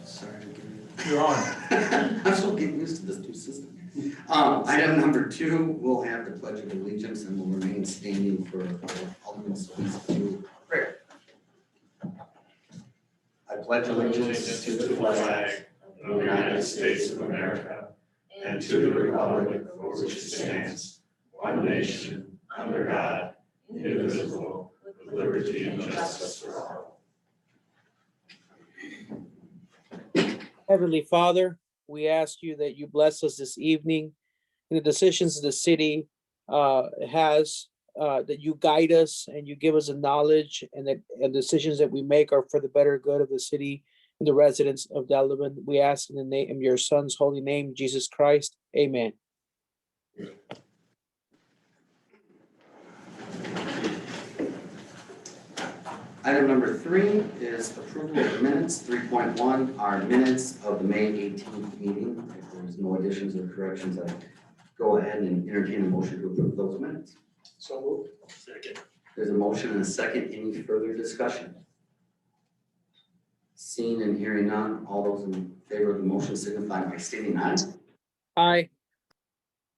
Sorry to give you. You're on. I'm still getting used to this new system. Item number 2, we'll have the Pledge of Allegiance and we'll remain standing for Alderman Solis to prayer. I pledge allegiance to the flag of the United States of America and to the republic for which it stands, one nation, under God, indivisible, with liberty and justice for all. Heavenly Father, we ask you that you bless us this evening in the decisions the city has, that you guide us and you give us the knowledge, and that decisions that we make are for the better good of the city and the residents of Delavan. We ask in the name of your Son's holy name, Jesus Christ. Amen. Item number 3 is approval of minutes. 3.1 are minutes of the May 18th meeting. If there's no additions or corrections, I go ahead and entertain a motion to approve those minutes. So moved. Second. There's a motion and a second. Any further discussion? Seeing and hearing none, all those in favor of the motion signify by stating aye. Aye.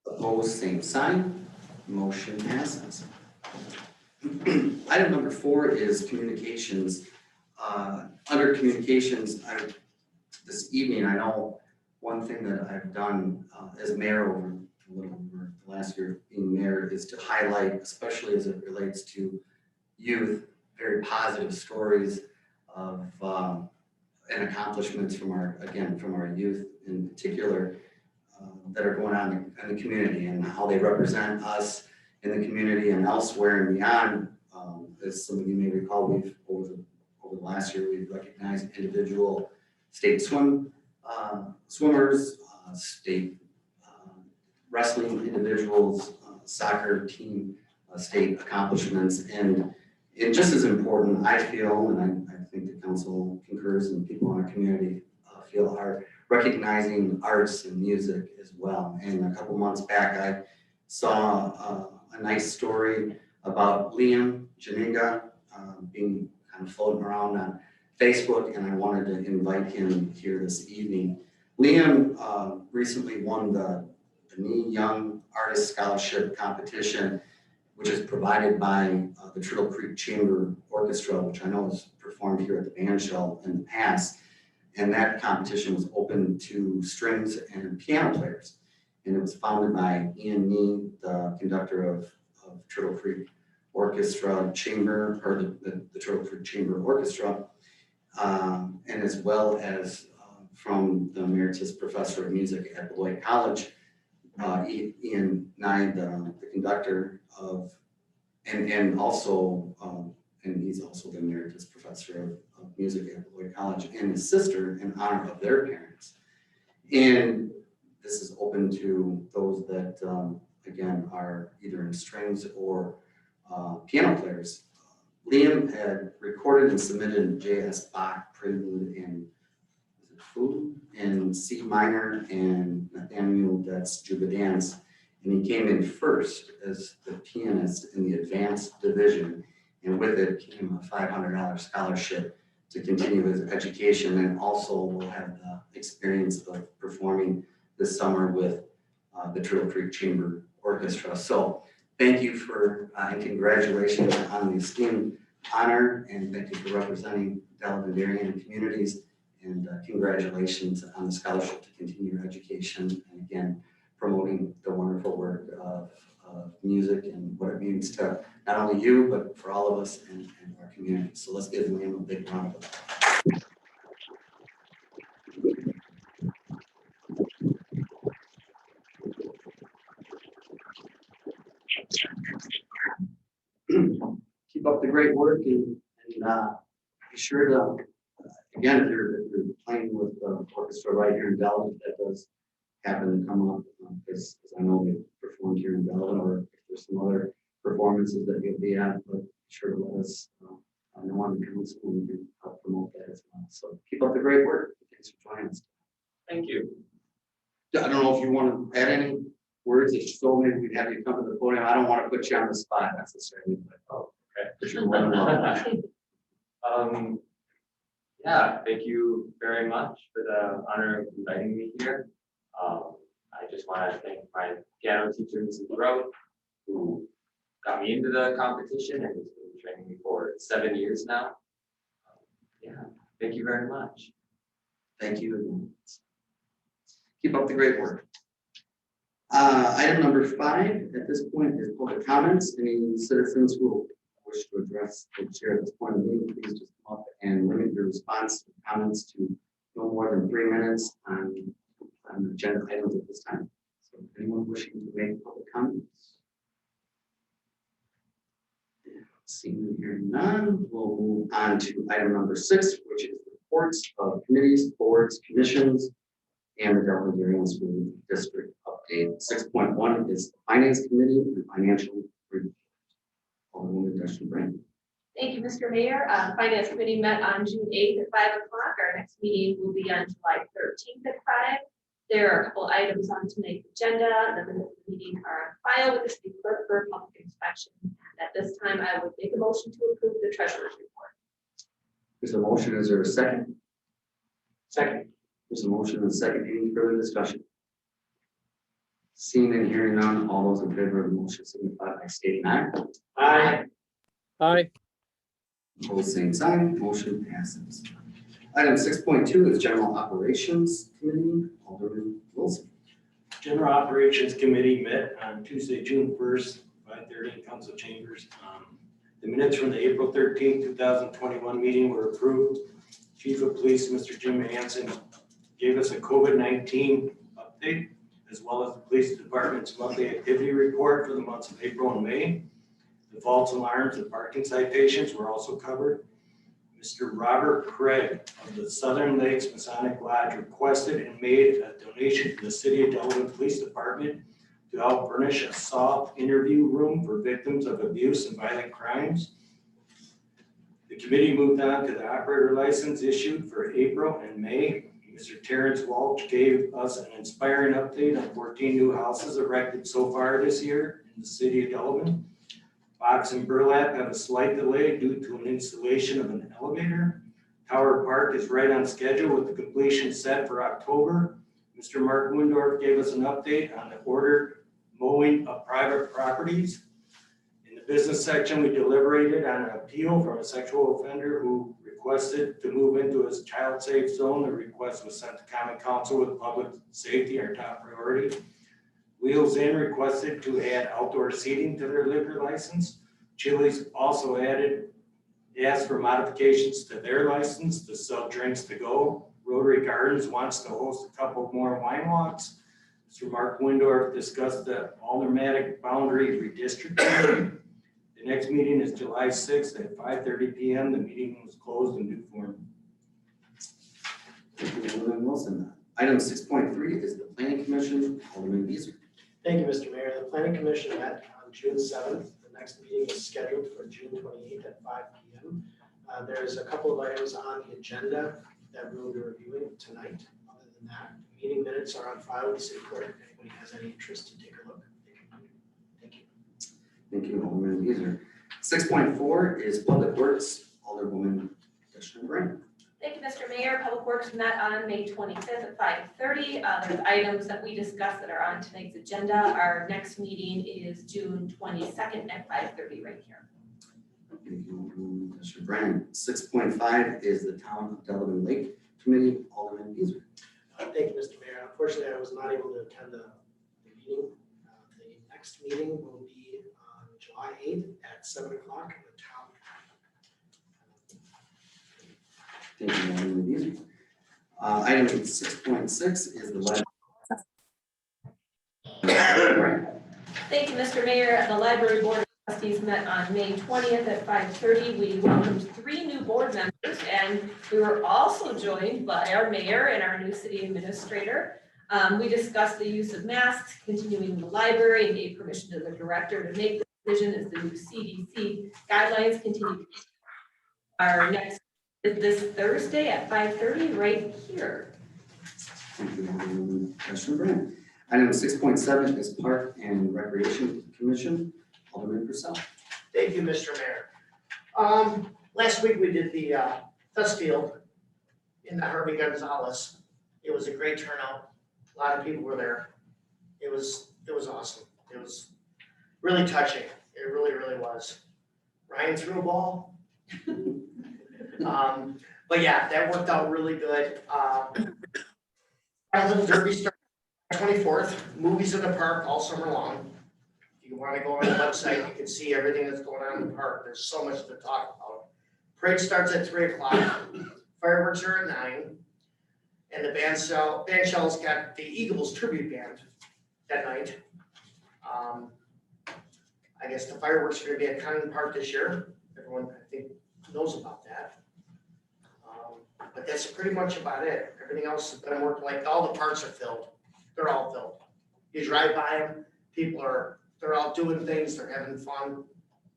Opposed, same sign. Motion passes. Item number 4 is communications. Under communications, this evening, I know one thing that I've done as mayor over the last year being mayor is to highlight, especially as it relates to youth, very positive stories of and accomplishments from our youth in particular that are going on in the community and how they represent us in the community and elsewhere and beyond. As some of you may recall, we've over the last year, we've recognized individual state swimmers, state wrestling individuals, soccer team, state accomplishments, and just as important, I feel, and I think the council concurs and people in our community feel, are recognizing arts and music as well. And a couple months back, I saw a nice story about Liam Janiga being kind of floating around on Facebook, and I wanted to invite him here this evening. Liam recently won the NE Young Artist Scholarship Competition, which is provided by the Turtle Creek Chamber Orchestra, which I know has performed here at the band shell in the past. And that competition was open to strings and piano players. And it was founded by Ian Nee, the conductor of Turtle Creek Orchestra Chamber, or the Turtle Creek Chamber Orchestra, and as well as from the Emeritus Professor of Music at Beloit College, Ian Nye, the conductor of, and also, and he's also the Emeritus Professor of Music at Beloit College, and his sister in honor of their parents. And this is open to those that, again, are either in strings or piano players. Liam had recorded and submitted J.S. Bach Prelude in Food in C minor and Nathaniel Det's Juba Dance, and he came in first as the pianist in the advanced division, and with it came a $500 scholarship to continue his education, and also will have the experience of performing this summer with the Turtle Creek Chamber Orchestra. So thank you for and congratulations on the esteemed honor, and thank you for representing Delavendarian communities, and congratulations on the scholarship to continue your education, and again promoting the wonderful work of music and what it means to not only you but for all of us and our community. So let's give Liam a big round of applause. Keep up the great work, and be sure to, again, if you're playing with the orchestra right here in Delavan, that does happen to come up, because I know they performed here in Delavan, or if there's some other performances that you'll be at, but be sure to let us know on the council, and we can help promote that as well. So keep up the great work. Thanks for joining us. Thank you. I don't know if you want to add any words. If so, maybe we'd have you come to the podium. I don't want to put you on the spot necessarily, but okay. You're more than welcome. Yeah, thank you very much for the honor of inviting me here. I just want to thank my piano teacher, Mrs. Rowe, who got me into the competition and has been training me for 7 years now. Yeah, thank you very much. Thank you. Keep up the great work. Item number 5 at this point is public comments. Any citizens who wish to address the chair at this point of the meeting, please just come up and limit your response to comments to no more than 3 minutes on agenda items at this time. So anyone wishing to make public comments? Seeing and hearing none, we'll move on to item number 6, which is reports of committees, boards, commissions, and the Delavendarian School District update. 6.1 is the Finance Committee and Financial Report. Alderwoman Delavendarian. Thank you, Mr. Mayor. Finance Committee met on June 8th at 5 o'clock. Our next meeting will be on July 13th at 5. There are a couple items on tonight's agenda. The minutes of the meeting are on file with the city clerk for public inspection. At this time, I would make a motion to approve the treasurer's report. There's a motion. Is there a second? Second. There's a motion and a second. Any further discussion? Seeing and hearing none, all those in favor of the motion signify by stating aye. Aye. Aye. Opposed, same sign. Motion passes. Item 6.2 is General Operations Committee. Alderman Wilson. General Operations Committee met on Tuesday, June 1st, 5:30 in council chambers. The minutes from the April 13th, 2021 meeting were approved. Chief of Police, Mr. Jim Hansen, gave us a COVID-19 update, as well as the police department's monthly activity report for the months of April and May. The false alarms and parking citations were also covered. Mr. Robert Craig of the Southern Lakes Masonic Lodge requested and made a donation to the City of Delavan Police Department to help furnish a soft interview room for victims of abuse and violent crimes. The committee moved on to the operator license issued for April and May. Mr. Terrence Walsh gave us an inspiring update on 14 new houses erected so far this year in the City of Delavan. Box and Burlap have a slight delay due to an installation of an elevator. Tower Park is right on schedule with the completion set for October. Mr. Mark Windorf gave us an update on the ordered mowing of private properties. In the business section, we deliberated on an appeal from a sexual offender who requested to move into his child safe zone. The request was sent to Common Council with public safety our top priority. Wheels Inn requested to add outdoor seating to their liquor license. Chili's also asked for modifications to their license to sell drinks to go. Rotary Gardens wants to host a couple more wine walks. Mr. Mark Windorf discussed the Aldermatic boundary redistricting. The next meeting is July 6th at 5:30 p.m. The meeting was closed in due form. Thank you, Alderman Wilson. Item 6.3 is the Planning Commission. Alderman Beasley. Thank you, Mr. Mayor. The Planning Commission met on June 7th. The next meeting is scheduled for June 28th at 5 p.m. There's a couple of items on the agenda that we will be reviewing tonight. Other than that, meeting minutes are on file with the city clerk. If anybody has any interest to take a look, they can do it. Thank you. Thank you, Alderman Beasley. 6.4 is Public Works. Alderwoman Delavendarian. Thank you, Mr. Mayor. Public Works met on May 25th at 5:30. There's items that we discussed that are on tonight's agenda. Our next meeting is June 22nd at 5:30 right here. Thank you, Alderwoman Delavendarian. 6.5 is the Town of Delavan Lake Committee. Alderman Beasley. Thank you, Mr. Mayor. Unfortunately, I was not able to attend the meeting. The next meeting will be on July 8th at 7 o'clock in the town. Thank you, Alderman Beasley. Item 6.6 is the library. Thank you, Mr. Mayor. The Library Board of Trustees met on May 20th at 5:30. We welcomed 3 new board members, and we were also joined by our mayor and our new city administrator. We discussed the use of masks, continuing the library, and gave permission to the director to make the decision as the new CDC guidelines continue. Our next is this Thursday at 5:30 right here. Thank you, Alderman Delavendarian. Item 6.7 is Park and Recreation Commission. Alderman Purcell. Thank you, Mr. Mayor. Last week we did the Fest Field in the Harvey Gonzalez. It was a great turnout. A lot of people were there. It was awesome. It was really touching. It really, really was. Ryan threw a ball. But yeah, that worked out really good. Our little derby started on the 24th, movies in the park all summer long. If you want to go on the website, you can see everything that's going on in the park. There's so much to talk about. Parade starts at 3 o'clock, fireworks are at 9, and the band shell's got the Eagles tribute band that night. I guess the fireworks are gonna be at Cannon Park this year. Everyone, I think, knows about that. But that's pretty much about it. Everything else has been working, like all the parks are filled. They're all filled. You drive by them, they're all doing things, they're having fun.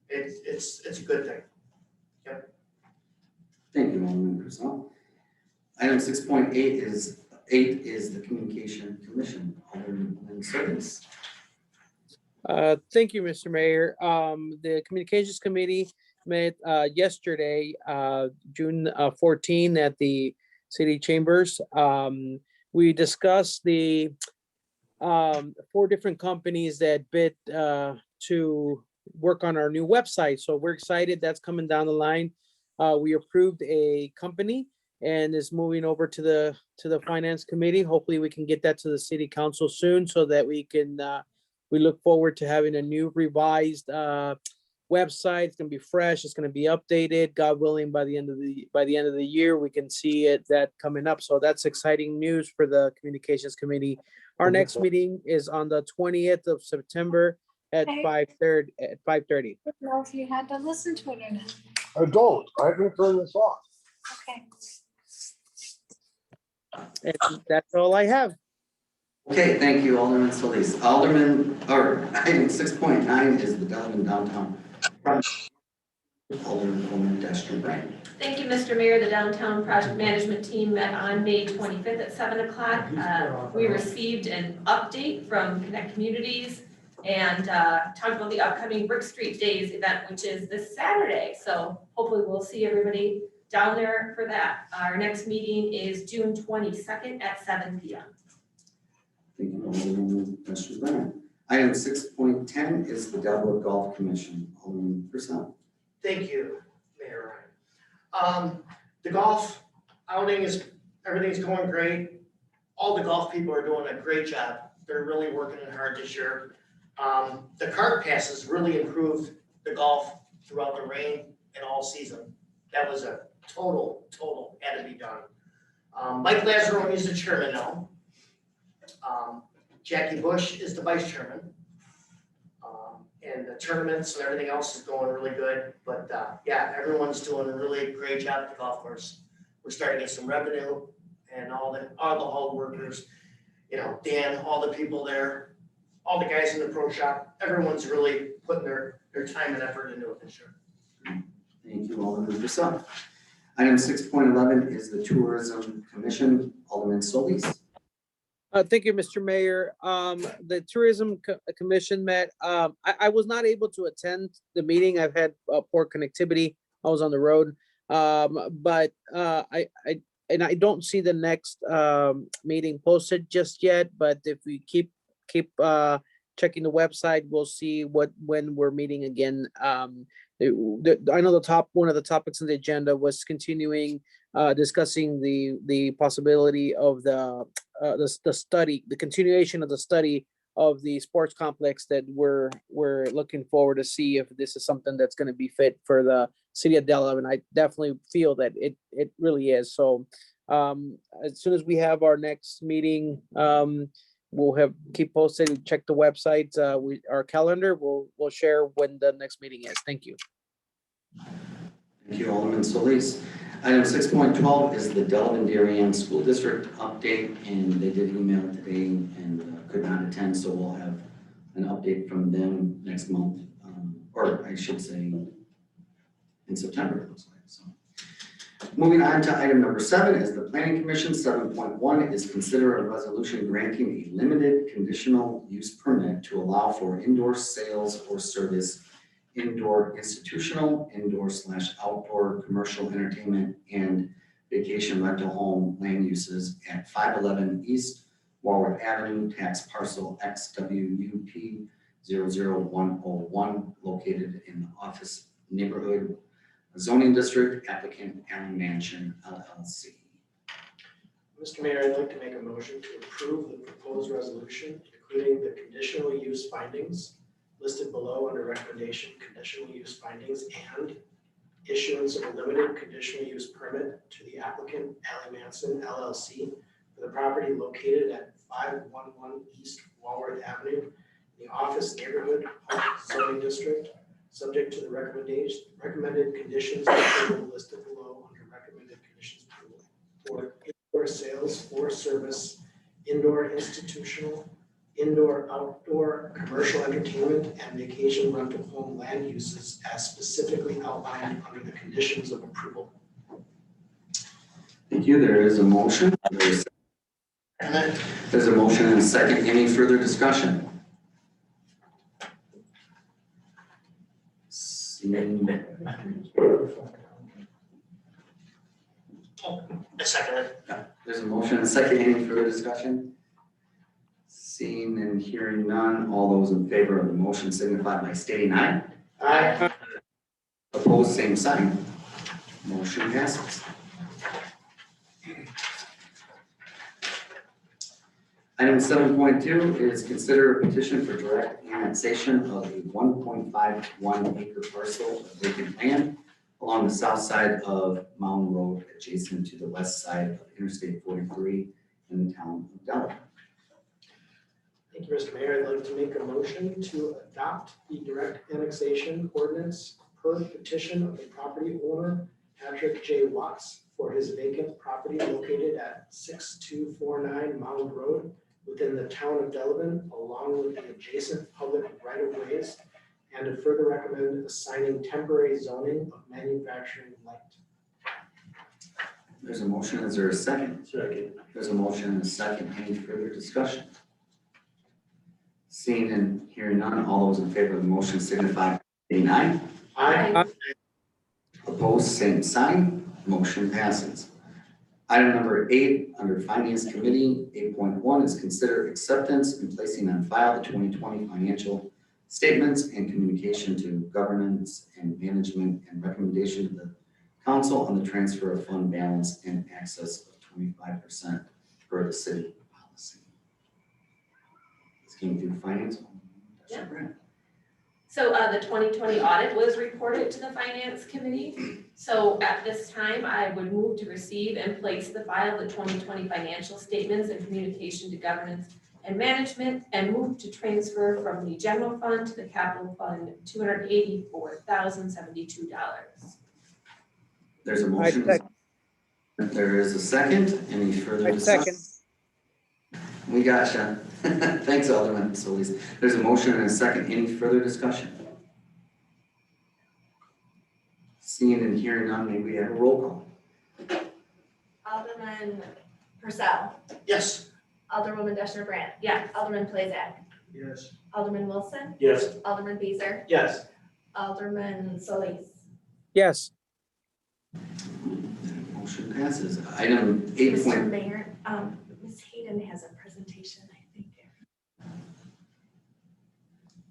It's a good thing. Thank you, Alderman Purcell. Item 6.8 is the Communication Commission. Alderman Solis. Thank you, Mr. Mayor. The Communications Committee met yesterday, June 14, at the city chambers. We discussed the 4 different companies that bid to work on our new website. So we're excited that's coming down the line. We approved a company and is moving over to the Finance Committee. Hopefully we can get that to the City Council soon so that we can we look forward to having a new revised website. It's gonna be fresh. It's gonna be updated. God willing, by the end of the year, we can see that coming up. So that's exciting news for the Communications Committee. Our next meeting is on the 20th of September at 5:30. I don't know if you had to listen to it or not. I don't. I can turn this off. Okay. And that's all I have. Okay, thank you, Alderman Solis. Item 6.9 is the Delavan Downtown Project. Alderman Coleman, Destry Bryan. Thank you, Mr. Mayor. The Downtown Project Management Team met on May 25th at 7 o'clock. We received an update from Connect Communities and talked about the upcoming Brick Street Days event, which is this Saturday. So hopefully we'll see everybody down there for that. Our next meeting is June 22nd at 7 p.m. Thank you, Alderman Destry Bryan. Item 6.10 is the Delaware Golf Commission. Alderman Purcell. Thank you, Mayor Ryan. The golf outing everything's going great. All the golf people are doing a great job. They're really working hard this year. The cart passes really improved the golf throughout the rain and all season. That was a total had to be done. Mike Lazzaroni is the chairman now. Jackie Bush is the vice chairman. And the tournaments and everything else is going really good. But yeah, everyone's doing a really great job at the golf course. We're starting to get some revenue and all the hall workers, Dan, all the people there, all the guys in the pro shop, everyone's really putting their time and effort into it this year. Thank you, Alderman Purcell. Item 6.11 is the Tourism Commission. Alderman Solis. Thank you, Mr. Mayor. The Tourism Commission met. I was not able to attend the meeting. I've had poor connectivity. I was on the road. But I don't see the next meeting posted just yet. But if we keep checking the website, we'll see when we're meeting again. I know one of the topics on the agenda was continuing discussing the possibility of the continuation of the study of the sports complex that we're looking forward to see if this is something that's going to be fit for the city of Delavan. I definitely feel that it really is. So as soon as we have our next meeting, we'll keep posted. Check the website. Our calendar. We'll share when the next meeting is. Thank you. Thank you, Alderman Solis. Item 6.12 is the Delavendarian School District update, and they did email today and could not attend, so we'll have an update from them next month, or I should say in September, it looks like. So, moving on to item number 7 is the Planning Commission. 7.1 is consider a resolution granting a limited conditional use permit to allow for indoor sales or service, indoor institutional, indoor/outdoor commercial entertainment, and vacation rental home land uses at 511 East Walworth Avenue, tax parcel XWUP 00101, located in the Office Neighborhood Zoning District, applicant Allen Mansion LLC. Mr. Mayor, I'd like to make a motion to approve the proposed resolution, including the conditional use findings listed below under recommendation, conditional use findings, and issuance of a limited conditional use permit to the applicant Allen Manson LLC for the property located at 511 East Walworth Avenue, in the Office Neighborhood Zoning District, subject to the recommended conditions listed below under recommended conditions approval for indoor sales or service, indoor institutional, indoor, outdoor, commercial entertainment, and vacation rental home land uses as specifically outlined under the conditions of approval. Thank you. There is a motion. There's a motion and a second. Any further discussion? Seeing A second. there's a motion and a second. Any further discussion? Seeing and hearing none, all those in favor of the motion signify by stating aye. Aye. Opposed, same sign. Motion passes. Item 7.2 is consider a petition for direct annexation of a 1.51 acre parcel of vacant land along the south side of Mountain Road, adjacent to the west side of Interstate 43 in the town of Delavan. Thank you, Mr. Mayor. I'd like to make a motion to adopt the direct annexation ordinance per petition of the property owner, Patrick J. Watts, for his vacant property located at 6249 Mound Road within the town of Delavan, along with the adjacent public right-of-ways, and to further recommend assigning temporary zoning of manufacturing light. There's a motion. Is there a second? Second. There's a motion and a second. Any further discussion? Seeing and hearing none, all those in favor of the motion signify by saying aye. Aye. Opposed, same sign. Motion passes. Item number 8 under Finance Committee, 8.1 is consider acceptance and placing on file the 2020 financial statements and communication to governance and management and recommendation to the council on the transfer of fund balance and access of 25% per the city policy. This came through finance. Yeah. So the 2020 audit was reported to the Finance Committee. So at this time, I would move to receive and place the file the 2020 financial statements and communication to governance and management, and move to transfer from the general fund to the capital fund $284,072. There's a motion. There is a second. Any further discussion? We gotcha. Thanks, Alderman Solis. There's a motion and a second. Any further discussion? Seeing and hearing none, may we have a roll call? Alderman Purcell. Yes. Alderwoman Deschner Brandt. Yes. Alderman Plazak. Yes. Alderman Wilson. Yes. Alderman Beezer. Yes. Alderman Solis. Yes. Motion passes. Item 8. Mr. Mayor, Ms. Hayden has a presentation, I think.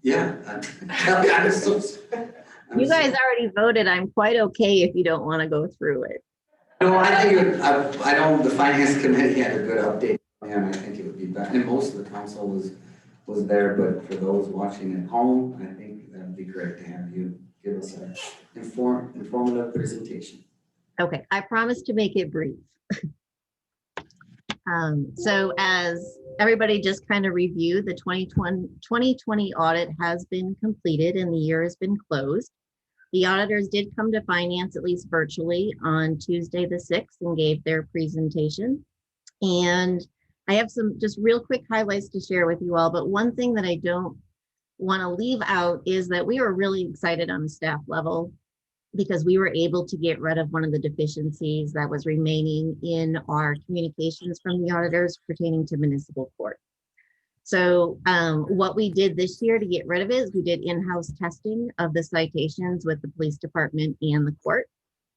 Yeah. I'm so sorry. You guys already voted. I'm quite okay if you don't want to go through it. No, I think, I know the Finance Committee had a good update, and I think it would be better, and most of the council was there, but for those watching at home, I think that'd be great to have you give us an informative presentation. Okay, I promise to make it brief. So as everybody just kind of reviewed, the 2020 audit has been completed and the year has been closed. The auditors did come to finance, at least virtually, on Tuesday the 6th and gave their presentation. And I have some just real quick highlights to share with you all, but one thing that I don't want to leave out is that we were really excited on the staff level because we were able to get rid of one of the deficiencies that was remaining in our communications from the auditors pertaining to municipal court. So what we did this year to get rid of it is we did in-house testing of the citations with the police department and the court.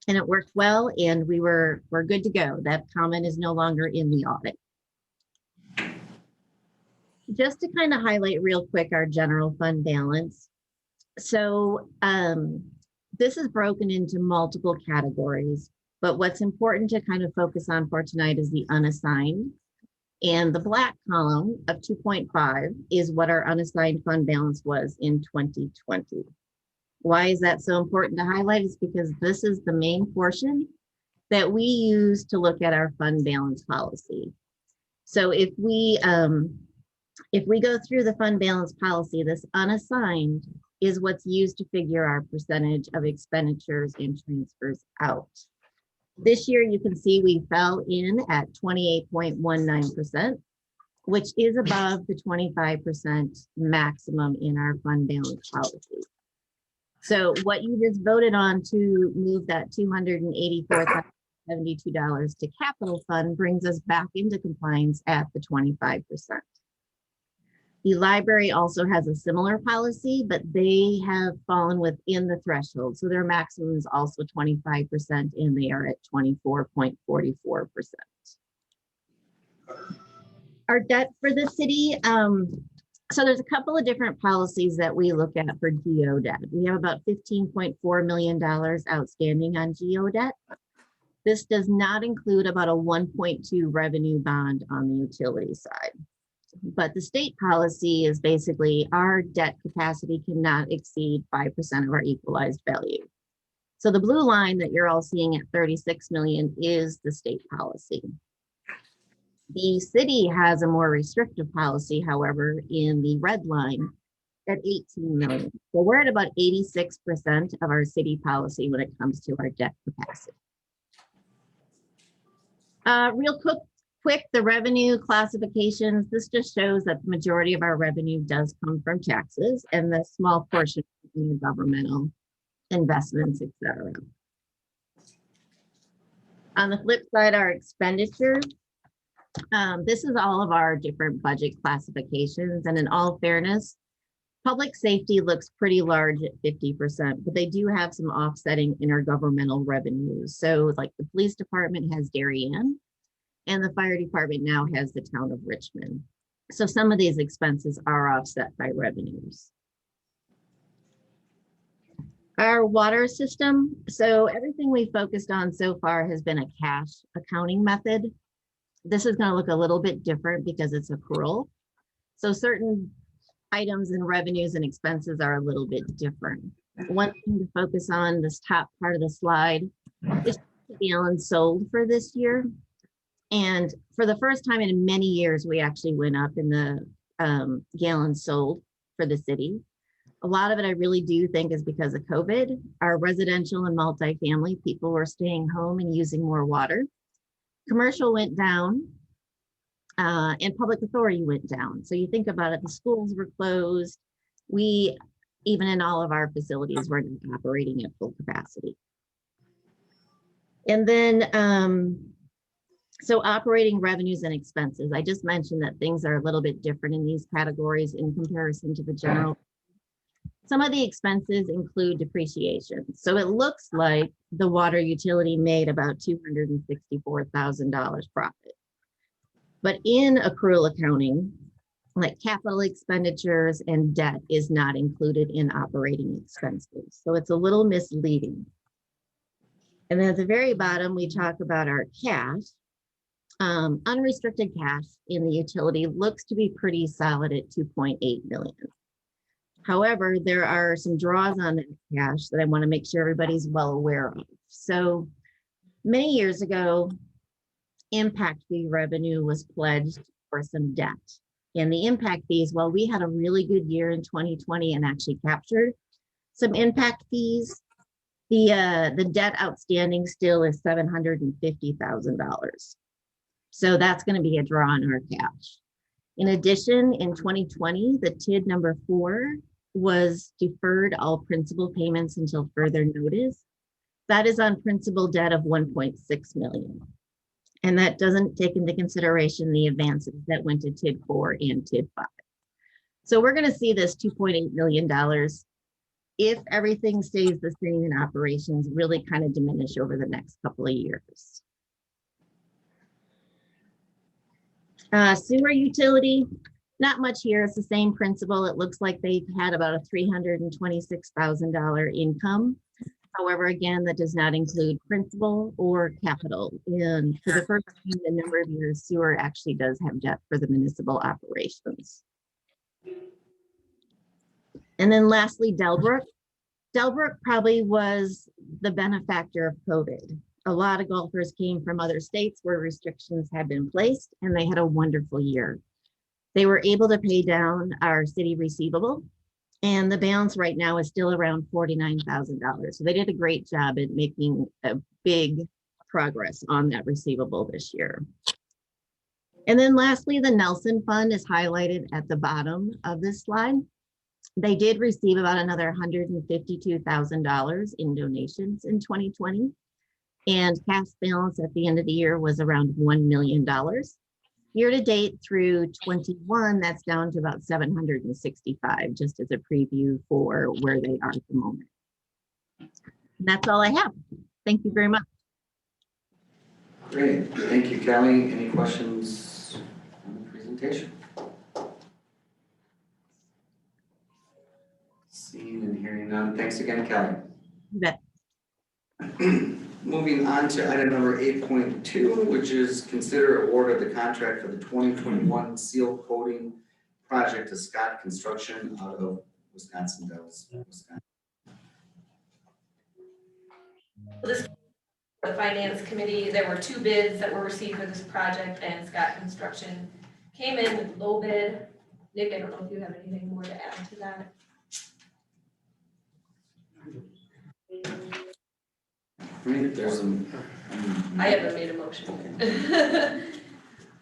And it worked well, and we're good to go. That comment is no longer in the audit. Just to kind of highlight real quick our general fund balance. So this is broken into multiple categories, but what's important to kind of focus on for tonight is the unassigned. And the black column of 2.5 is what our unassigned fund balance was in 2020. Why is that so important to highlight? Is because this is the main portion that we use to look at our fund balance policy. So if we go through the fund balance policy, this unassigned is what's used to figure our percentage of expenditures and transfers out. This year, you can see we fell in at 28.19%, which is above the 25% maximum in our fund balance policy. So what you just voted on to move that $284,072 to capital fund brings us back into compliance at the 25%. The library also has a similar policy, but they have fallen within the threshold. So their maximum is also 25%, and they are at 24.44%. Our debt for the city, so there's a couple of different policies that we look at for GO debt. We have about $15.4 million outstanding on GO debt. This does not include about a 1.2 revenue bond on the utility side. But the state policy is basically our debt capacity cannot exceed 5% of our equalized value. So the blue line that you're all seeing at 36 million is the state policy. The city has a more restrictive policy, however, in the red line at 18 million. So we're at about 86% of our city policy when it comes to our debt capacity. Real quick, the revenue classifications, this just shows that the majority of our revenue does come from taxes and the small portion in the governmental investments, etc. On the flip side, our expenditures, this is all of our different budget classifications. And in all fairness, public safety looks pretty large at 50%, but they do have some offsetting intergovernmental revenues. So like the police department has Darien, and the fire department now has the town of Richmond. So some of these expenses are offset by revenues. Our water system, so everything we focused on so far has been a cash accounting method. This is going to look a little bit different because it's accrual. So certain items and revenues and expenses are a little bit different. One thing to focus on, this top part of the slide, is the gallons sold for this year. And for the first time in many years, we actually went up in the gallons sold for the city. A lot of it I really do think is because of COVID. Our residential and multifamily people were staying home and using more water. Commercial went down and public authority went down. So you think about it, the schools were closed. We, even in all of our facilities, were not operating at full capacity. And then, so operating revenues and expenses. I just mentioned that things are a little bit different in these categories in comparison to the general. Some of the expenses include depreciation. So it looks like the water utility made about $264,000 profit. But in accrual accounting, like capital expenditures and debt is not included in operating expenses. So it's a little misleading. And then at the very bottom, we talk about our cash. Unrestricted cash in the utility looks to be pretty solid at 2.8 million. However, there are some draws on that cash that I want to make sure everybody's well aware of. So many years ago, impact fee revenue was pledged for some debt. And the impact fees, well, we had a really good year in 2020 and actually captured some impact fees. The debt outstanding still is $750,000. So that's going to be a draw on our cash. In addition, in 2020, the TID number 4 was deferred all principal payments until further notice. That is on principal debt of 1.6 million. And that doesn't take into consideration the advances that went to TID 4 and TID 5. So we're going to see this $2.8 million if everything stays the same in operations, really kind of diminish over the next couple of years. Sewer utility, not much here. It's the same principle. It looks like they've had about a $326,000 income. However, again, that does not include principal or capital. And for the first time in a number of years, sewer actually does have debt for the municipal operations. And then lastly, Delbrook. Delbrook probably was the benefactor of COVID. A lot of golfers came from other states where restrictions had been placed, and they had a wonderful year. They were able to pay down our city receivable, and the balance right now is still around $49,000. So they did a great job at making a big progress on that receivable this year. And then lastly, the Nelson Fund is highlighted at the bottom of this slide. They did receive about another $152,000 in donations in 2020. And cash balance at the end of the year was around $1 million. Year to date through 21, that's down to about 765, just as a preview for where they are at the moment. And that's all I have. Thank you very much. Great, thank you, Kelly. Any questions on the presentation? Seeing and hearing none. Thanks again, Kelly. You bet. Moving on to item number 8.2, which is consider award of the contract for the 2021 seal coating project to Scott Construction out of Wisconsin Dells, Wisconsin. This, the finance committee, there were 2 bids that were received for this project, and Scott Construction came in low bid. Nick, I don't know if you have anything more to add to that. There's some. I haven't made a motion.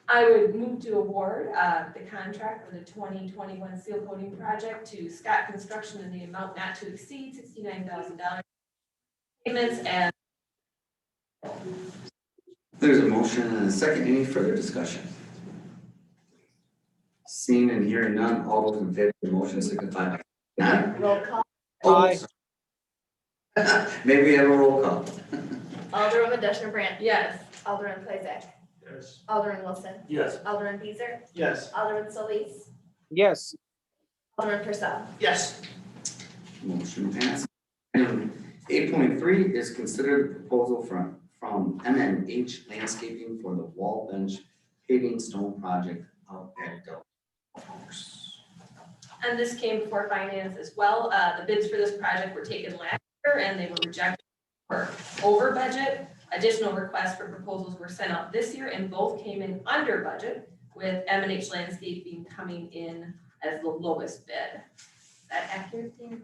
I would move to award the contract for the 2021 seal coating project to Scott Construction in the amount not to exceed $69,000 payments and. There's a motion and a second. Any further discussion? Seeing and hearing none, all those in favor of the motion signify by none. Roll call. Aye. Maybe we have a roll call. Alderwoman Deshner Brandt. Yes. Alderman Plazak. Yes. Alderman Wilson. Yes. Alderman Beezer. Yes. Alderman Solis. Yes. Alderman Purcell. Yes. Motion passed. Item 8.3 is considered a proposal from MNH Landscaping for the wall bench paving stone project out at Delavan. And this came before finance as well. The bids for this project were taken last year and they were rejected for over budget. Additional requests for proposals were sent out this year and both came in under budget, with MNH Landscaping coming in as the lowest bid. Is that accurate, Dan?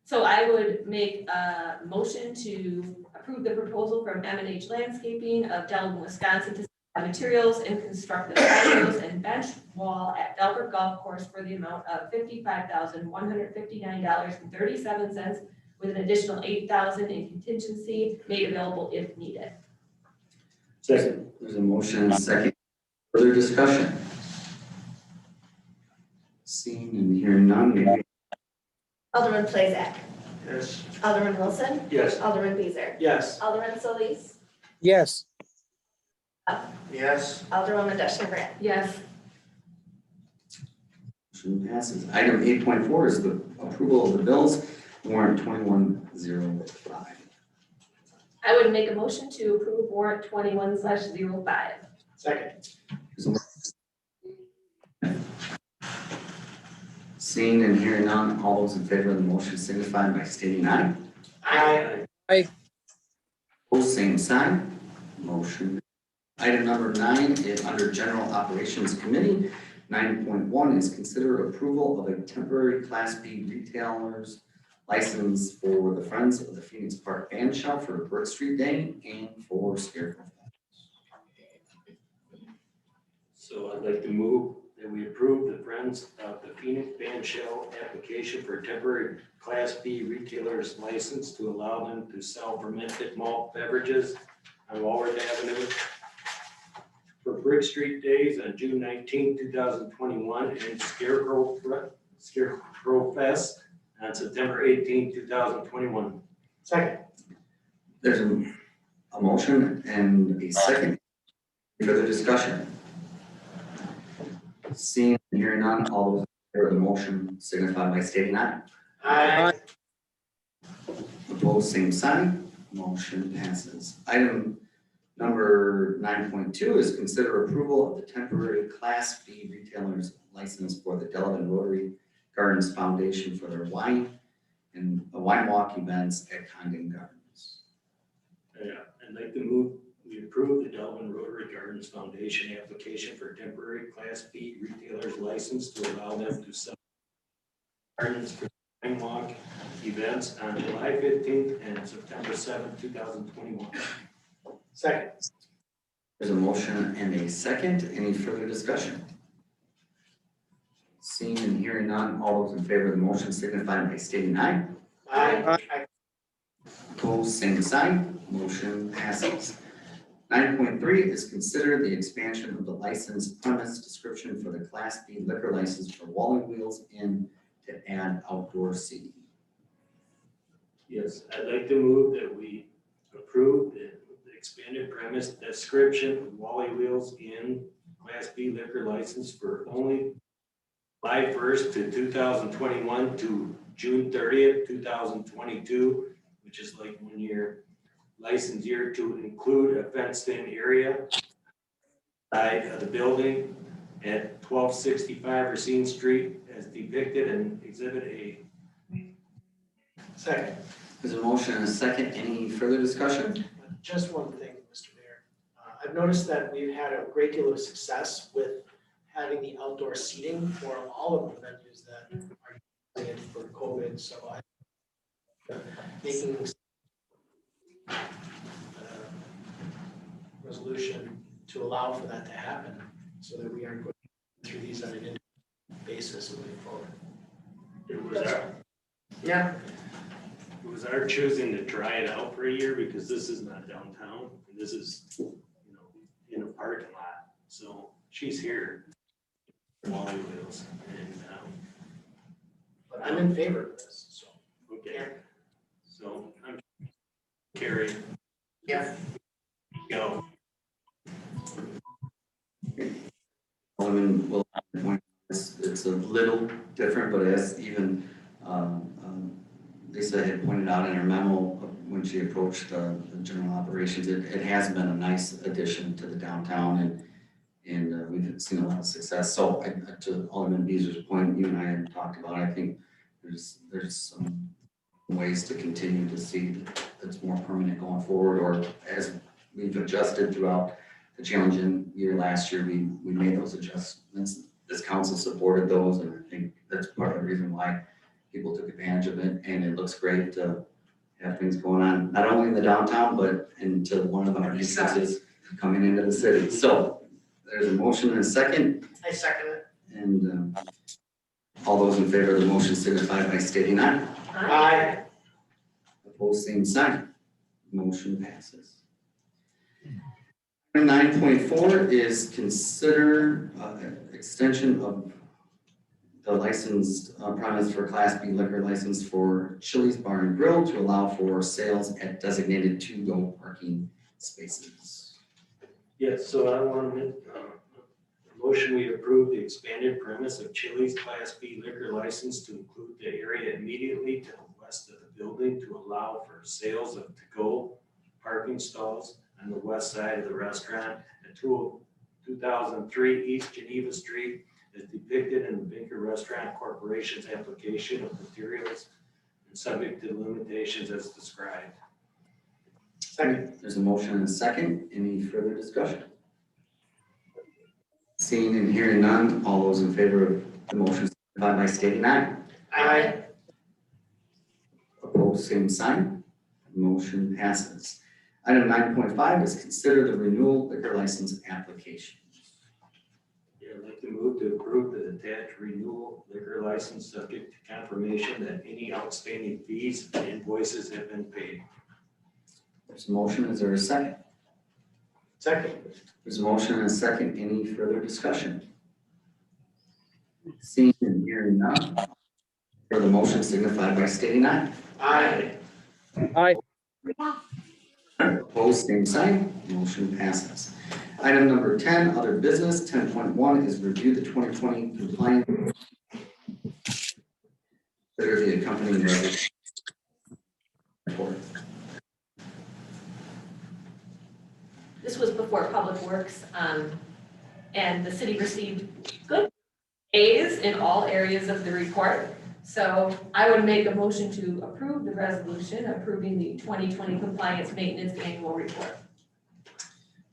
So I would make a motion to approve the proposal from M&H Landscaping of Delavan, Wisconsin to supply materials and construct the patios and bench wall at Delbert Golf Course for the amount of $55,159.37 with an additional $8,000 in contingency made available if needed. Second. There's a motion and a second. Further discussion? Seeing and hearing none, maybe. Alderman Plazak. Yes. Alderman Wilson. Yes. Alderman Beezer. Yes. Alderman Solis. Yes. Yes. Alderwoman Deshner Brandt. Yes. Motion passes. Item 8.4 is the approval of the bills, warrant 2105. I would make a motion to approve warrant 21/05. Second. Seeing and hearing none, all those in favor of the motion signify by stating aye. Aye. Opposed, same sign. Motion. Item number 9 is under General Operations Committee. 9.1 is consider approval of a temporary Class B retailer's license for the Friends of the Phoenix Park Band Shell for Brook Street Day and for Scarecrow. So I'd like to move that we approve the Friends of the Phoenix Band Shell application for a temporary Class B retailer's license to allow them to sell fermented malt beverages on Walworth Avenue for Brick Street Days on June 19, 2021, and Scarecrow Fest on September 18, 2021. Second. There's a motion and a second. Further discussion? Seeing and hearing none, all those in favor of the motion signify by stating aye. Aye. Opposed, same sign. Motion passes. Item number 9.2 is consider approval of the temporary Class B retailer's license for the Delavan Rotary Gardens Foundation for their wine and wine walk events at Condon Gardens. Yeah, I'd like to move, we approve the Delavan Rotary Gardens Foundation application for temporary Class B retailer's license to allow them to sell gardens for wine walk events on July 15th and September 7th, 2021. Second. There's a motion and a second. Any further discussion? Seeing and hearing none, all those in favor of the motion signify by stating aye. Aye. Opposed, same sign. Motion passes. 9.3 is consider the expansion of the license premise description for the Class B liquor license for Wally Wheels Inn to add outdoor seating. Yes, I'd like to move that we approve the expanded premise description of Wally Wheels in Class B liquor license for only July 1st to 2021 to June 30th, 2022, which is like 1 year license year, to include a fenced-in area side of the building at 1265 Racine Street as depicted in Exhibit A. Second. There's a motion and a second. Any further discussion? Just one thing, Mr. Mayor. I've noticed that we've had a great deal of success with having the outdoor seating for all of the venues that are using it for COVID. So I making resolution to allow for that to happen so that we aren't going through these on an individual basis moving forward. It was our choosing to try it out for a year because this is not downtown. This is, in a parking lot. So she's here. Wally Wheels. And, But I'm in favor of this, so. okay. So I'm Carrie. Yeah. Go. Alderman will point, it's a little different, but as even Lisa had pointed out in her memo when she approached the general operations, it has been a nice addition to the downtown, and we've seen a lot of success. So to Alderman Beezer's point, you and I had talked about, I think there's some ways to continue to see that it's more permanent going forward, or as we've adjusted throughout the challenging year last year, we made those adjustments. This council supported those, and I think that's part of the reason why people took advantage of it, and it looks great to have things going on, not only in the downtown, but into one of our businesses coming into the city. So there's a motion and a second, I second it. and all those in favor of the motion signify by stating aye. Aye. Opposed, same sign. Motion passes. 9.4 is consider extension of the licensed premise for Class B liquor license for Chili's Bar and Grill to allow for sales at designated to-go parking spaces. Yes, so I want to make a motion, we approve the expanded premise of Chili's Class B liquor license to include the area immediately to the west of the building to allow for sales of to-go parking stalls on the west side of the restaurant at 2003 East Geneva Street as depicted in the Vinker Restaurant Corporation's application of materials and subject to the limitations as described. Second. There's a motion and a second. Any further discussion? Seeing and hearing none, all those in favor of the motion signify by stating aye. Aye. Opposed, same sign. Motion passes. Item 9.5 is consider the renewal liquor license application. Yeah, I'd like to move to approve the attached renewal liquor license subject to confirmation that any outstanding fees and invoices have been paid. There's a motion. Is there a second? Second. There's a motion and a second. Any further discussion? Seeing and hearing none. For the motion signify by stating aye. Aye. Aye. Opposed, same sign. Motion passes. Item number 10, other business. 10.1 is review the 2020 compliance. Consider the accompanying resolution. Report. This was before Public Works, and the city received good A's in all areas of the report. So I would make a motion to approve the resolution approving the 2020 compliance maintenance annual report.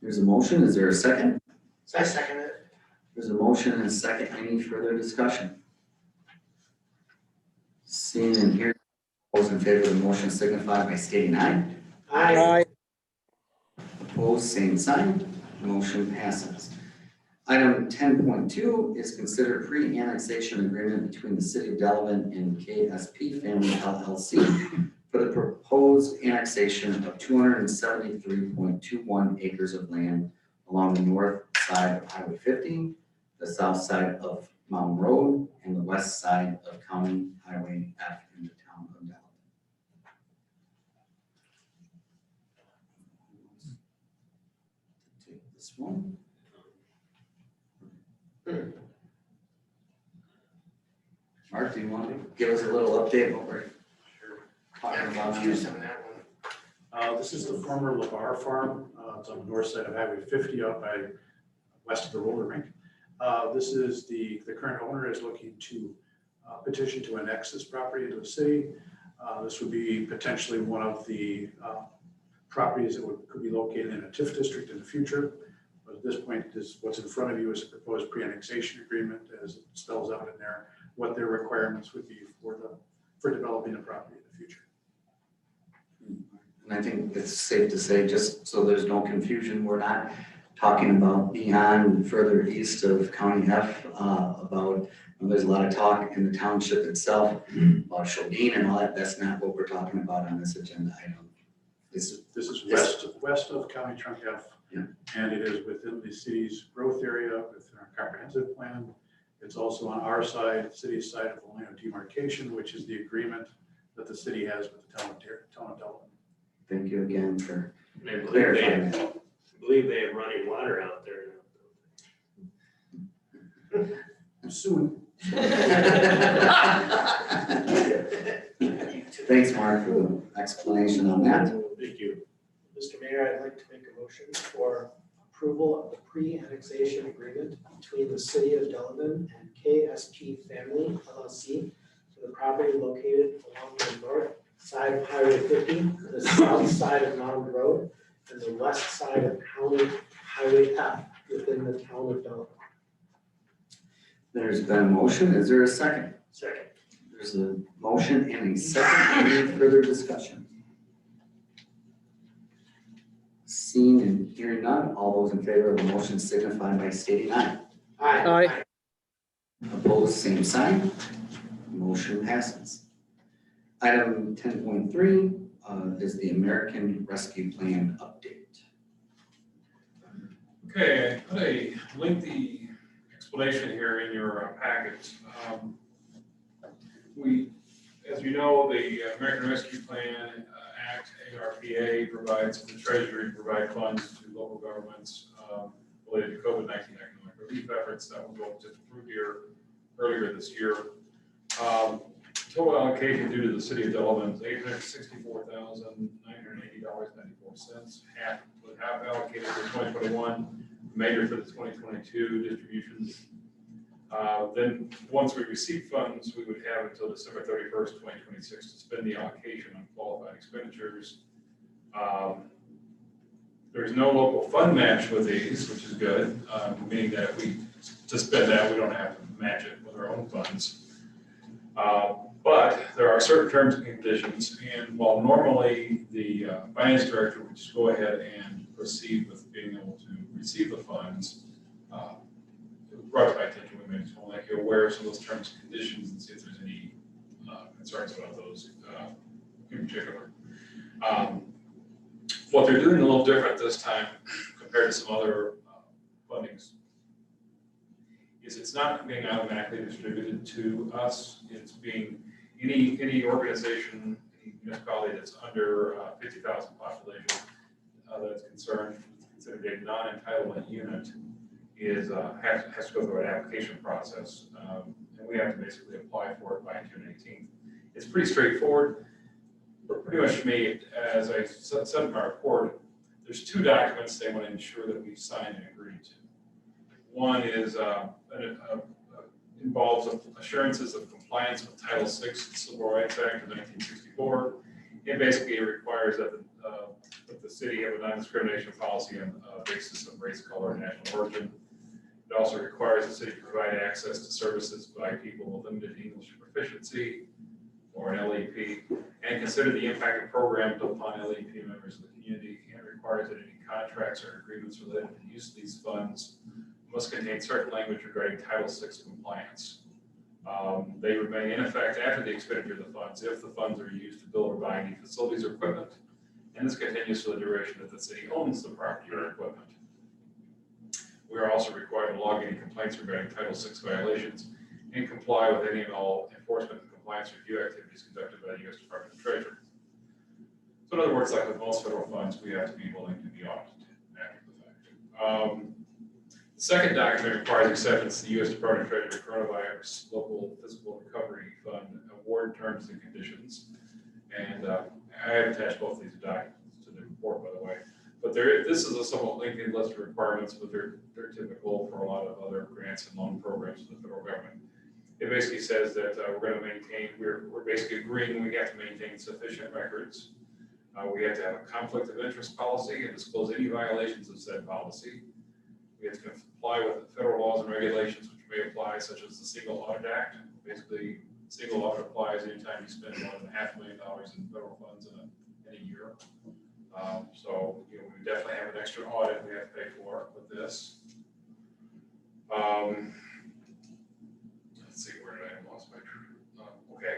There's a motion. Is there a second? I second it. There's a motion and a second. Any further discussion? Seeing and hearing, those in favor of the motion signify by stating aye. Aye. Opposed, same sign. Motion passes. Item 10.2 is consider pre-annexation agreement between the city of Delavan and KSP Family LLC for the proposed annexation of 273.21 acres of land along the north side of Highway 50, the south side of Mountain Road, and the west side of County Highway F in the town of Delavan. Take this one. Mark, do you want to give us a little update what we're talking I'm about? confused on that one. This is the former LeVar farm. It's on the north side of Highway 50 out by west of the roller rink. This is the current owner is looking to petition to annex this property into the city. This would be potentially one of the properties that could be located in a TIF district in the future. But at this point, what's in front of you is a proposed pre-annexation agreement, as it spells out in there what their requirements would be for developing the property in the future. And I think it's safe to say, just so there's no confusion, we're not talking about beyond further east of County F, about, there's a lot of talk in the township itself about Shodine and all that. That's not what we're talking about on this agenda item. This is west of County Trunk F. Yeah. And it is within the city's growth area within our comprehensive plan. It's also on our side, city's side of the line of demarcation, which is the agreement that the city has with the town of Delavan. Thank you again for And I believe clarifying that. I believe they have running water out there. Soon. Thanks, Mark, for the explanation on that. Thank you. Mr. Mayor, I'd like to make a motion for approval of the pre-annexation agreement between the city of Delavan and KSP Family LLC for the property located along the north side of Highway 50, the south side of Mountain Road, and the west side of County Highway F within the town of Delavan. There's been a motion. Is there a second? Second. There's a motion and a second. Any further discussion? Seeing and hearing none, all those in favor of the motion signify by stating aye. Aye. Opposed, same sign. Motion passes. Item 10.3 is the American Rescue Plan update. Okay, I put a lengthy explanation here in your packet. As you know, the American Rescue Plan Act, ARPA, provides the Treasury provide funds to local governments related to COVID-19 economic relief efforts that will go just approved here earlier this year. Total allocation due to the city of Delavan is $864,980.94. Half allocated for 2021, major for the 2022 distributions. Then once we receive funds, we would have until December 31st, 2026 to spend the allocation on qualified expenditures. There's no local fund match with these, which is good, meaning that to spend that, we don't have to match it with our own funds. But there are certain terms and conditions, and while normally the finance director would just go ahead and proceed with being able to receive the funds, it was brought to my attention, we just want to make you aware of some of those terms and conditions and see if there's any concerns about those in particular. What they're doing a little different this time compared to some other fundings is it's not being automatically distributed to us. It's being, any organization, any municipality that's under 50,000 population that's concerned, considered a non-entitlement unit, is has to go through an application process, and we have to basically apply for it by June 18th. It's pretty straightforward. We're pretty much made, as I said in my report, there's two documents they want to ensure that we sign and agree to. One is involves assurances of compliance with Title VI Civil Rights Act of 1964. It basically requires that the city have a non-discrimination policy on the basis of race, color, and national origin. It also requires the city to provide access to services by people with limited English proficiency or an LEP, and consider the impact of programs upon LEP members of the community, and requires that any contracts or agreements related to the use of these funds must contain certain language regarding Title VI compliance. They remain in effect after the expenditure of the funds if the funds are used to build or buy any facilities or equipment, and this continues for the duration that the city owns the property or equipment. We are also required to log any complaints regarding Title VI violations and comply with any and all enforcement and compliance review activities conducted by the U.S. Department of Treasury. So in other words, like with most federal funds, we have to be willing to be audited after the fact. The second document requires acceptance of the U.S. Department of Treasury Coronavirus Local Fiscal Recovery Fund award terms and conditions. And I have attached both of these documents to the report, by the way. But this is a somewhat lengthy list of requirements, but they're typical for a lot of other grants and loan programs of the federal government. It basically says that we're going to maintain, we're basically agreeing we have to maintain sufficient records. We have to have a conflict of interest policy and disclose any violations of said policy. We have to comply with the federal laws and regulations which may apply, such as the Single Audit Act. Basically, single audit applies anytime you spend more than $500,000 in federal funds in a year. So we definitely have an extra audit we have to pay for with this. Let's see, where did I lost my okay.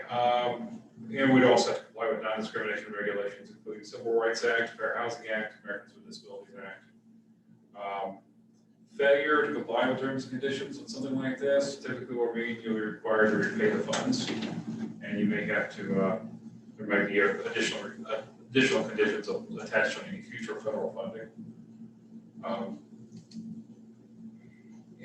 And we'd also have to comply with non-discrimination regulations, including Civil Rights Act, Fair Housing Act, Americans with Disabilities Act. Failure to comply with terms and conditions on something like this typically will mean you'll be required to repay the funds, and you may have to. There might be additional conditions attached to any future federal funding.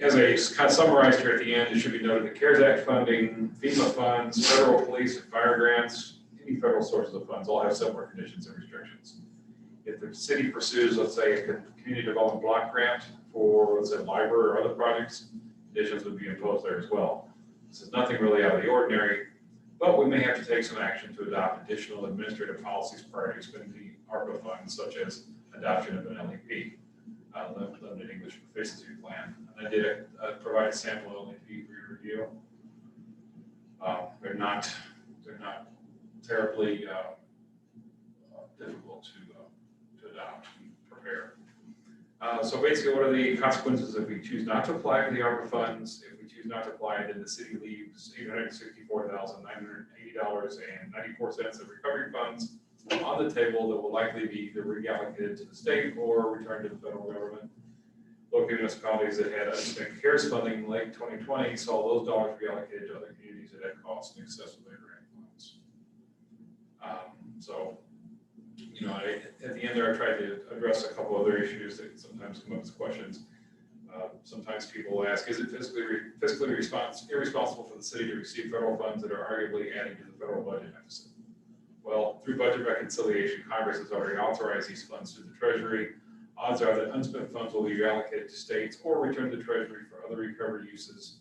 As I kind of summarized here at the end, it should be noted the CARES Act funding, FEMA funds, federal police and fire grants, any federal sources of funds all have similar conditions and restrictions. If the city pursues, let's say, a community development block grant for, let's say, library or other projects, conditions would be imposed there as well. This is nothing really out of the ordinary, but we may have to take some action to adopt additional administrative policies prior to expending the ARPA funds, such as adoption of an LEP, limited English proficiency plan. And I did provide a sample LEP for your review. They're not terribly difficult to adopt and prepare. So basically, what are the consequences if we choose not to apply for the ARPA funds? If we choose not to apply, then the city leaves $864,980.94 of recovery funds on the table that will likely be either reallocated to the state or returned to the federal government. Local municipalities that had unspent CARES funding in late 2020 saw those dollars reallocated to other communities that had costs in excess of their grant funds. So, at the end there, I tried to address a couple other issues that sometimes come up as questions. Sometimes people ask, is it fiscally irresponsible for the city to receive federal funds that are arguably adding to the federal budget deficit? Well, through budget reconciliation, Congress has already authorized these funds to the Treasury. Odds are that unspent funds will be reallocated to states or returned to Treasury for other recovery uses,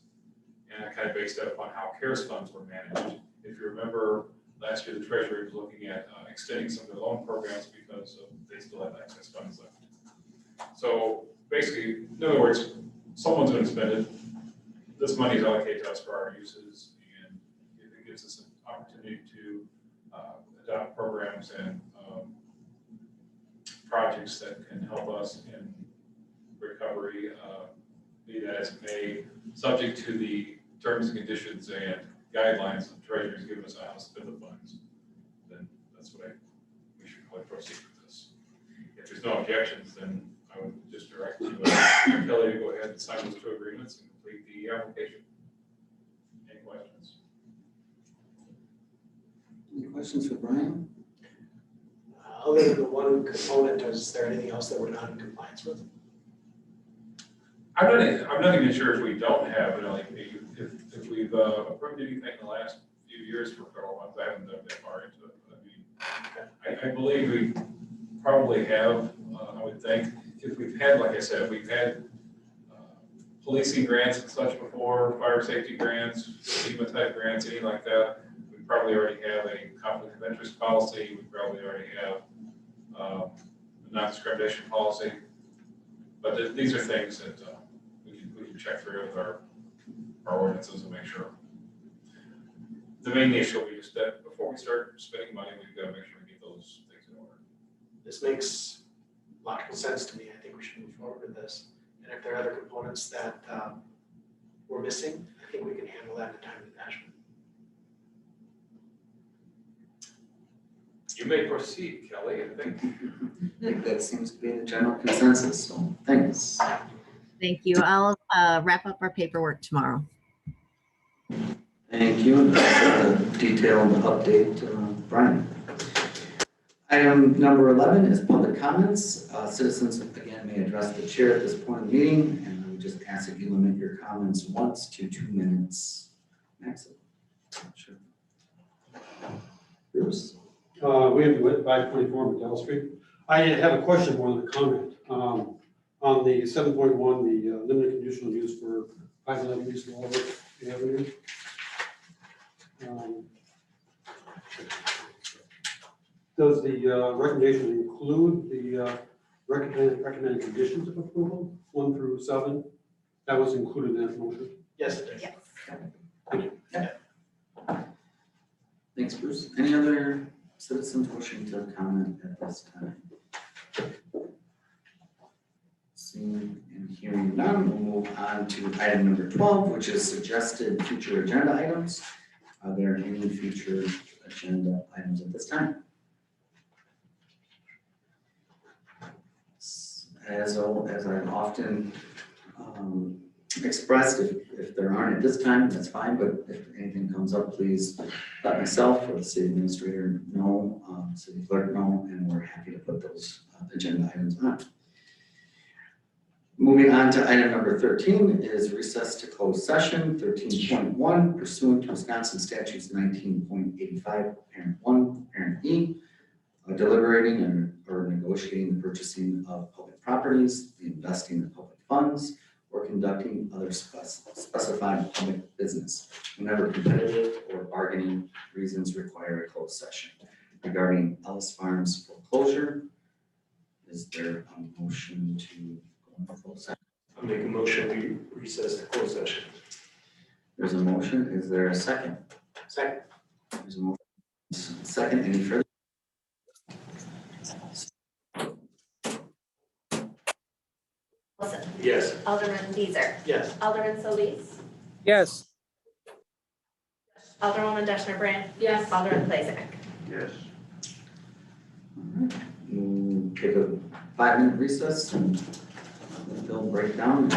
and kind of based that upon how CARES funds were managed. If you remember, last year the Treasury was looking at extending some of their loan programs because they still have excess funds left. So basically, in other words, someone's going to spend it. This money is allocated to us for our uses, and it gives us an opportunity to adopt programs and projects that can help us in recovery, be that as it may, subject to the terms and conditions and guidelines that the Treasury has given us on how to spend the funds. Then that's what we should probably proceed with this. If there's no objections, then I would just direct Kelly to go ahead and sign those two agreements and complete the the application. Any questions? Any questions for Brian? Other than the one component, is there anything else that we're not in compliance with? I'm not even sure if we don't have it, like, if we've approved anything in the last few years for federal funds. I haven't done that far into it, but I mean, I believe we probably have, I would think, if we've had, like I said, we've had policing grants and such before, fire safety grants, FEMA type grants, anything like that. We probably already have a conflict of interest policy. We probably already have a non-discrimination policy. But these are things that we can check through with our ordinances and make sure. The main issue will be just that before we start spending money, we've got to make sure we get those things in order. This makes logical sense to me. I think we should move forward with this. And if there are other components that we're missing, I think we can handle that in a timely fashion. You may proceed, Kelly, I think. I think that seems to be the general consensus, so thanks. Thank you. I'll wrap up our paperwork tomorrow. Thank you, and that's a detailed update, Brian. Item number 11 is public comments. Citizens again may address the chair at this point in the meeting, and I would just ask that you limit your comments once to 2 minutes maximum. Sure. Bruce? William DeWitt, 524 McDowell Street. I have a question more than a comment. On the 7.1, the limited conditional use for 511 East Walworth Avenue. Does the recommendation include the recommended conditions of approval, 1 through 7? That was included in that motion? Yes, it does. Yes. Thank you. Thanks, Bruce. Any other citizens wishing to comment at this time? Seeing and hearing none, we'll move on to item number 12, which is suggested future agenda items. Are there any future agenda items at this time? As I've often expressed, if there aren't at this time, that's fine, but if anything comes up, please let myself or the city administrator know, city clerk know, and we're happy to put those agenda items on. Moving on to item number 13 is recess to closed session. 13.1 pursuant to Wisconsin statutes 19.85 parent 1 parent E, deliberating or negotiating the purchasing of public properties, the investing in public funds, or conducting other specified public business whenever competitive or bargaining reasons require a closed session. Regarding Ellis Farms foreclosure, is there a motion to go into closed session? I'll make a motion, we recess to closed session. There's a motion. Is there a second? Second. There's a motion. Second, any further? Wilson. Yes. Alderman Deezer. Yes. Alderman Solis. Yes. Alderwoman Deshner Brand. Yes. Alderman Plazek. Yes. All right. We'll take a 5-minute recess and let Bill break down.